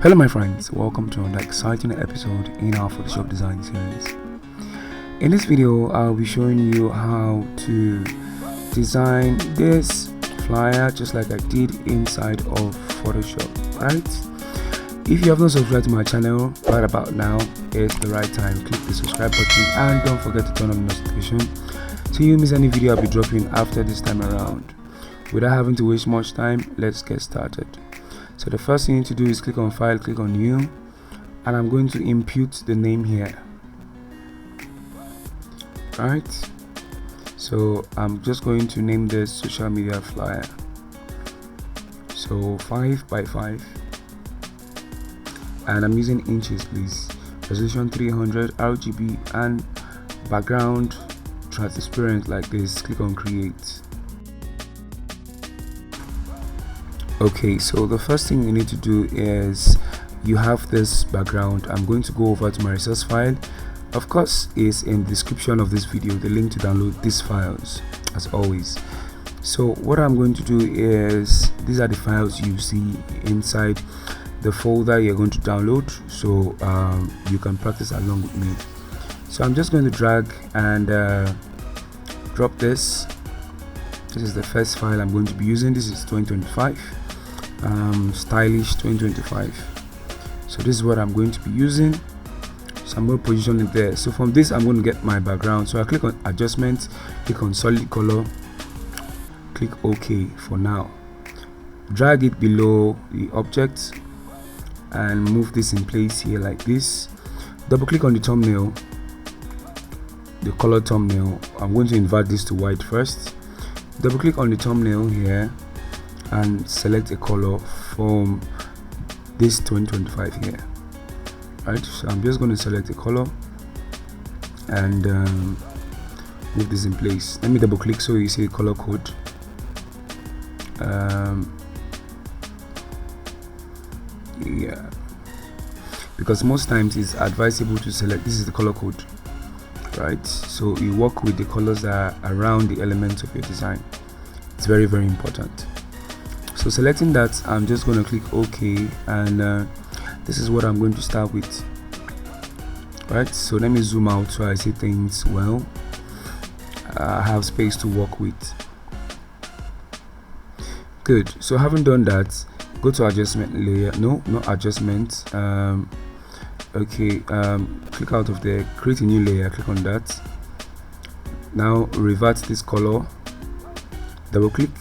Hello my friends, welcome to another exciting episode in our Photoshop design series. In this video, I'll be showing you how to design this flyer just like I did inside of Photoshop, right? If you have not subscribed to my channel right about now, it's the right time. Click the subscribe button and don't forget to turn on the notification so you miss any video I'll be dropping after this time around. Without having to waste much time, let's get started. So the first thing you need to do is click on File, click on New, and I'm going to impute the name here. Right, so I'm just going to name this social media flyer. So 5 by 5, and I'm using inches, please. Resolution 300, RGB, and background transparent like this. Click on Create. Okay, so the first thing you need to do is you have this background. I'm going to go over to my resource file. Of course, it's in the description of this video, the link to download these files as always. So what I'm going to do is, these are the files you see inside the folder you're going to download, so you can practice along with me. So I'm just going to drag and drop this. This is the first file I'm going to be using. This is 2025 stylish 2025. So this is what I'm going to be using, so I'm going to position it there. So from this I'm going to get my background, so I click on adjustment, click on solid color, click OK. For now, drag it below the object and move this in place here like this. Double click on the thumbnail, the color thumbnail. I'm going to invert this to white first. Double click on the thumbnail here and select a color from this 2025 here. Right, so I'm just going to select a color and move this in place. Let me double click so you see the color code. Yeah, because most times it's advisable to select, this is the color code, right? So you work with the colors that are around the elements of your design. It's very, very important. So selecting that, I'm just going to click OK, and this is what I'm going to start with. Right, so let me zoom out so I see things well. I have space to work with. Good. So having done that, go to adjustment layer. No, not adjustment. Okay, click out of there, create a new layer, click on that. Now revert this color, double click,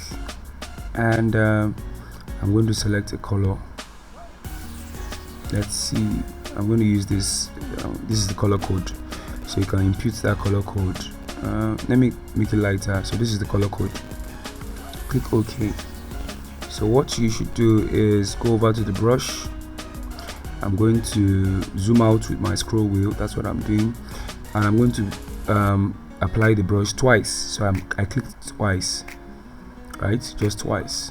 and I'm going to select a color. Let's see, I'm going to use this. This is the color code, so you can impute that color code. Let me make it lighter. So this is the color code. Click OK. So what you should do is go over to the brush. I'm going to zoom out with my scroll wheel. That's what I'm doing, and I'm going to apply the brush twice. So I clicked twice. Right, just twice,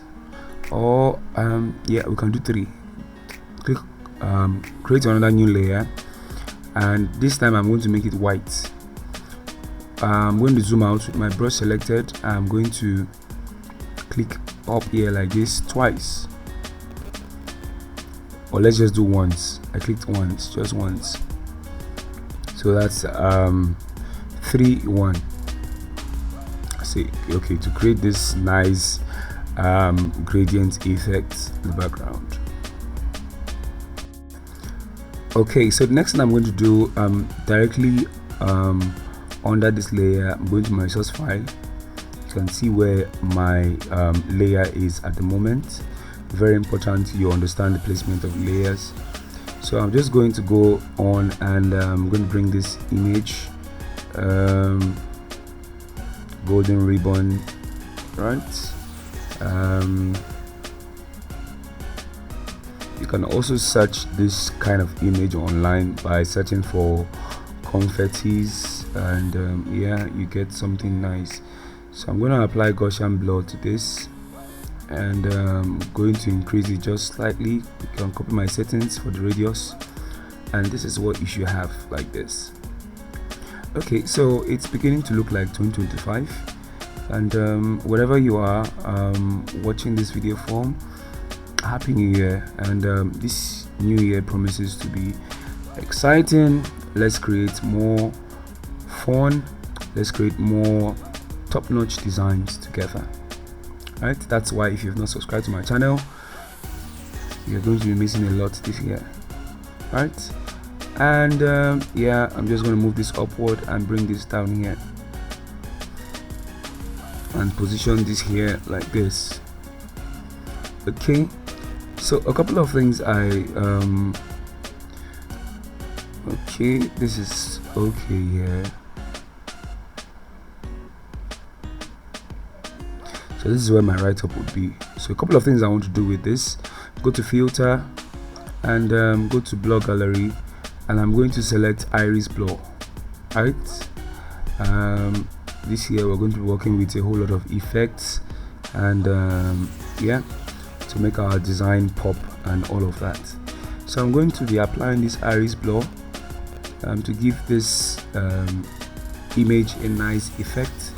or yeah, we can do 3. Click create another new layer, and this time I'm going to make it white. I'm going to zoom out with my brush selected. I'm going to click up here like this twice, or let's just do once. I clicked once, just once, so that's 3 1. Okay, to create this nice gradient effect in the background. Okay, so the next thing I'm going to do, directly under this layer, I'm going to my source file. You can see where my layer is at the moment. Very important you understand the placement of layers. So I'm just going to go on, and I'm going to bring this image, golden ribbon, right? You can also search this kind of image online by searching for confettis, and yeah, you get something nice. So I'm going to apply Gaussian blur to this, and going to increase it just slightly. You can copy my settings for the radius, and this is what you should have, like this. Okay, so it's beginning to look like 2025, and wherever you are watching this video from, Happy New Year, and this new year promises to be exciting. Let's create more fun, let's create more top-notch designs together. Right, that's why if you've not subscribed to my channel, you're going to be missing a lot this year. Right, and yeah, I'm just going to move this upward and bring this down here and position this here like this. Okay, so a couple of things okay, this is okay here. So this is where my write-up would be. So a couple of things I want to do with this: go to filter and go to blur gallery, and I'm going to select iris blur. Right, this year we're going to be working with a whole lot of effects and yeah, to make our design pop and all of that. So I'm going to be applying this iris blur to give this image a nice effect.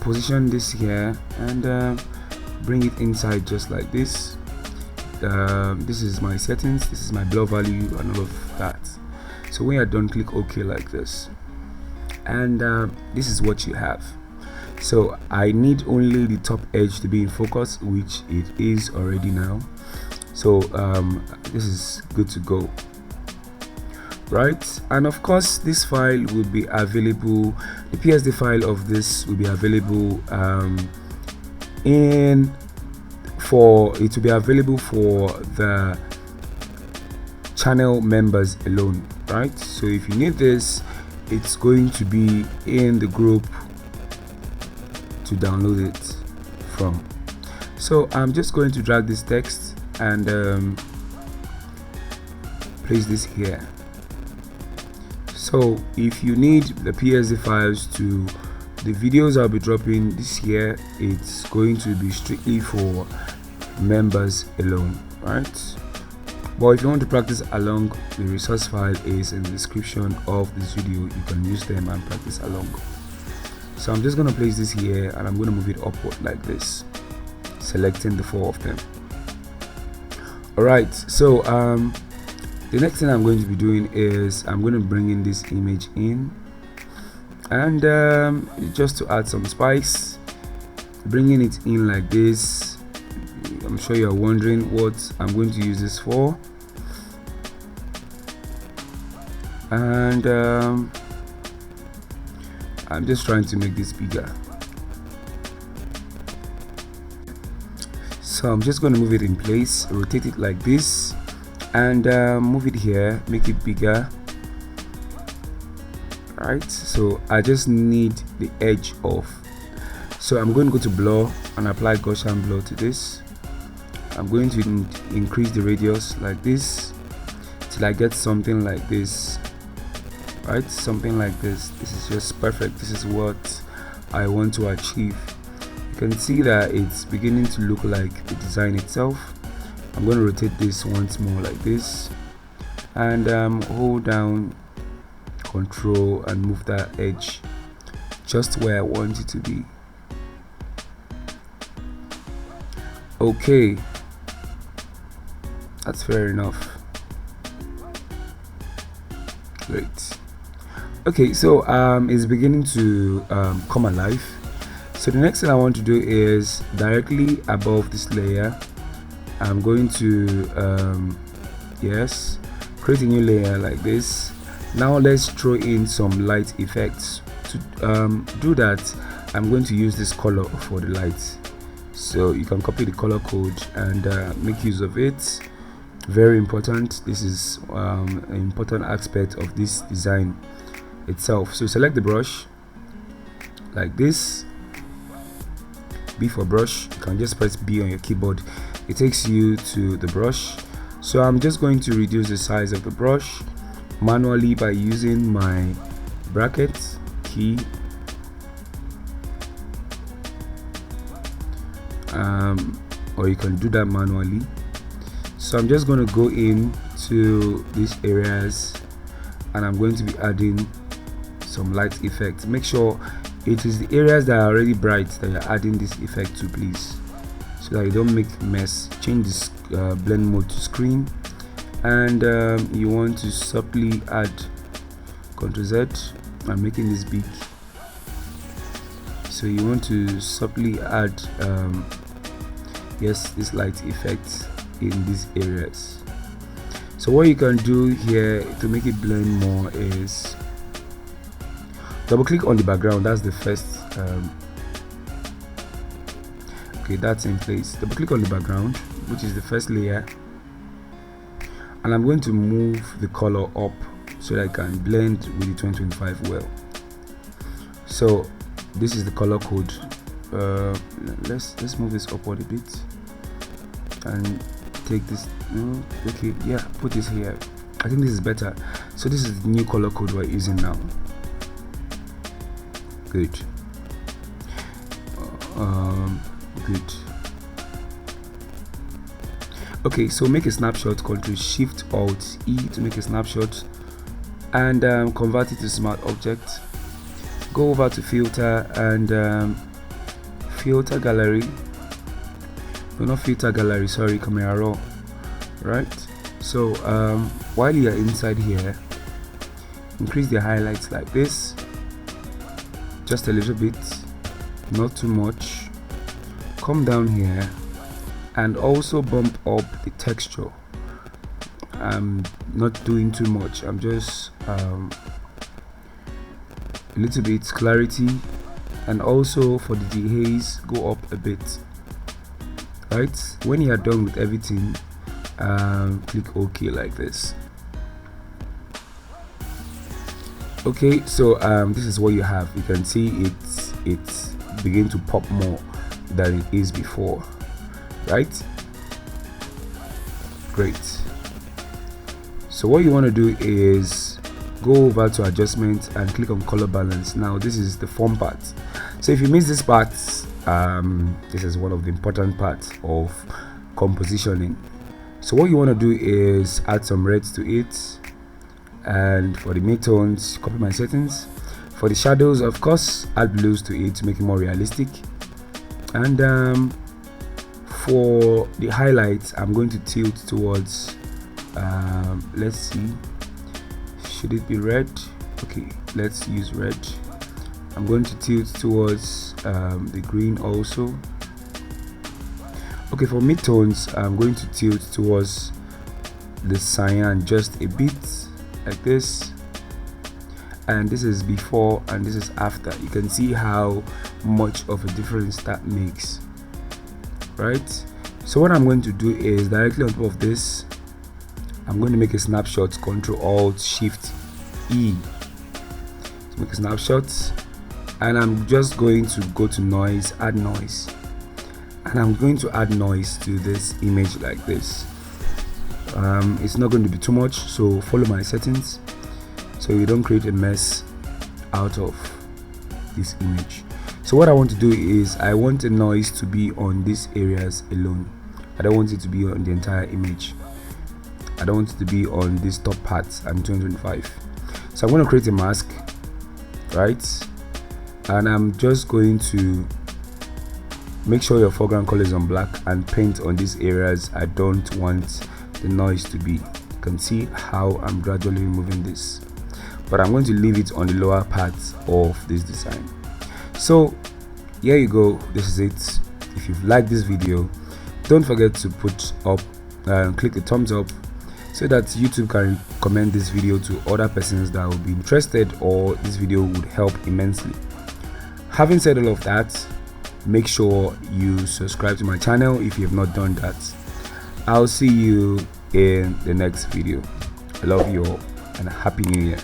Position this here and bring it inside just like this. This is my settings, this is my blur value and all of that. So when you're done, click OK like this, and this is what you have. So I need only the top edge to be in focus, which it is already now. So this is good to go. Right, and of course this file will be available, the PSD file of this will be available for the channel members alone. Right, so if you need this, it's going to be in the group to download it from. So I'm just going to drag this text and place this here. So if you need the PSD files to the videos I'll be dropping this year, it's going to be strictly for members alone. Right, but if you want to practice along, the resource file is in the description of this video. You can use them and practice along. So I'm just going to place this here and I'm going to move it upward like this, selecting the 4 of them. Alright, so the next thing I'm going to be doing is I'm going to bring in this image in, and just to add some spice, bringing it in like this. I'm sure you're wondering what I'm going to use this for, and I'm just trying to make this bigger. So I'm just going to move it in place, rotate it like this, and move it here, make it bigger. Right, so I just need the edge off. So I'm going to go to blur and apply Gaussian blur to this. I'm going to increase the radius like this till I get something like this. Right, something like this. This is just perfect. This is what I want to achieve. You can see that it's beginning to look like the design itself. I'm going to rotate this once more like this, and hold down Control and move that edge just where I want it to be. Okay, that's fair enough. Great. Okay, so it's beginning to come alive. So the next thing I want to do is directly above this layer, I'm going to yes, create a new layer like this. Now let's throw in some light effects. To do that, I'm going to use this color for the light. So you can copy the color code and make use of it. Very important. This is an important aspect of this design itself. So select the brush like this, B for brush. You can just press B on your keyboard, it takes you to the brush. So I'm just going to reduce the size of the brush manually by using my bracket key, or you can do that manually. So I'm just going to go into these areas and I'm going to be adding some light effect. Make sure it is the areas that are already bright that you're adding this effect to, please. so that you don't make a mess. Change this blend mode to screen, and you want to subtly add Ctrl Z. I'm making this big, so you want to subtly add yes, this light effect in these areas. So what you can do here to make it blend more is double click on the background. That's the first okay, that's in place. Double click on the background, which is the first layer, and I'm going to move the color up so that I can blend with the 2025 well. So this is the color code. Let's move this upward a bit and take this. Okay, yeah, put this here. I think this is better. So this is the new color code we're using now. Good. Good. Okay, so make a snapshot. Ctrl Shift Alt E to make a snapshot, and convert it to smart object. Go over to filter and filter gallery. No, not filter gallery, sorry, camera raw. Right, so while you are inside here, increase the highlights like this, just a little bit, not too much. Come down here and also bump up the texture. I'm not doing too much, I'm just a little bit clarity, and also for the dehaze, go up a bit. Right, when you are done with everything, click OK like this. Okay, so this is what you have. You can see it's begin to pop more than it is before, right? Great. So what you want to do is go over to adjustment and click on color balance. Now this is the fun part. So if you miss this part, this is one of the important parts of compositioning. So what you want to do is add some reds to it, and for the midtones, copy my settings. For the shadows, of course, add blues to it to make it more realistic. And for the highlights, I'm going to tilt towards let's see, should it be red? Okay, let's use red. I'm going to tilt towards the green also. Okay, for midtones, I'm going to tilt towards the cyan just a bit like this, and this is before and this is after. You can see how much of a difference that makes, right? So what I'm going to do is directly on top of this, I'm going to make a snapshot. Ctrl Alt Shift E to make a snapshot, and I'm just going to go to noise, add noise, and I'm going to add noise to this image like this. It's not going to be too much, so follow my settings so you don't create a mess out of this image. So what I want to do is I want the noise to be on these areas alone. I don't want it to be on the entire image. I don't want it to be on these top parts. I'm 2025, so I'm going to create a mask, right? And I'm just going to make sure your foreground color is on black and paint on these areas I don't want the noise to be. You can see how I'm gradually removing this, but I'm going to leave it on the lower parts of this design. So here you go, this is it. If you've liked this video, don't forget to put up click the thumbs up so that YouTube can recommend this video to other persons that will be interested, or this video would help immensely. Having said all of that, make sure you subscribe to my channel if you have not done that. I'll see you in the next video. I love you all and a happy new year.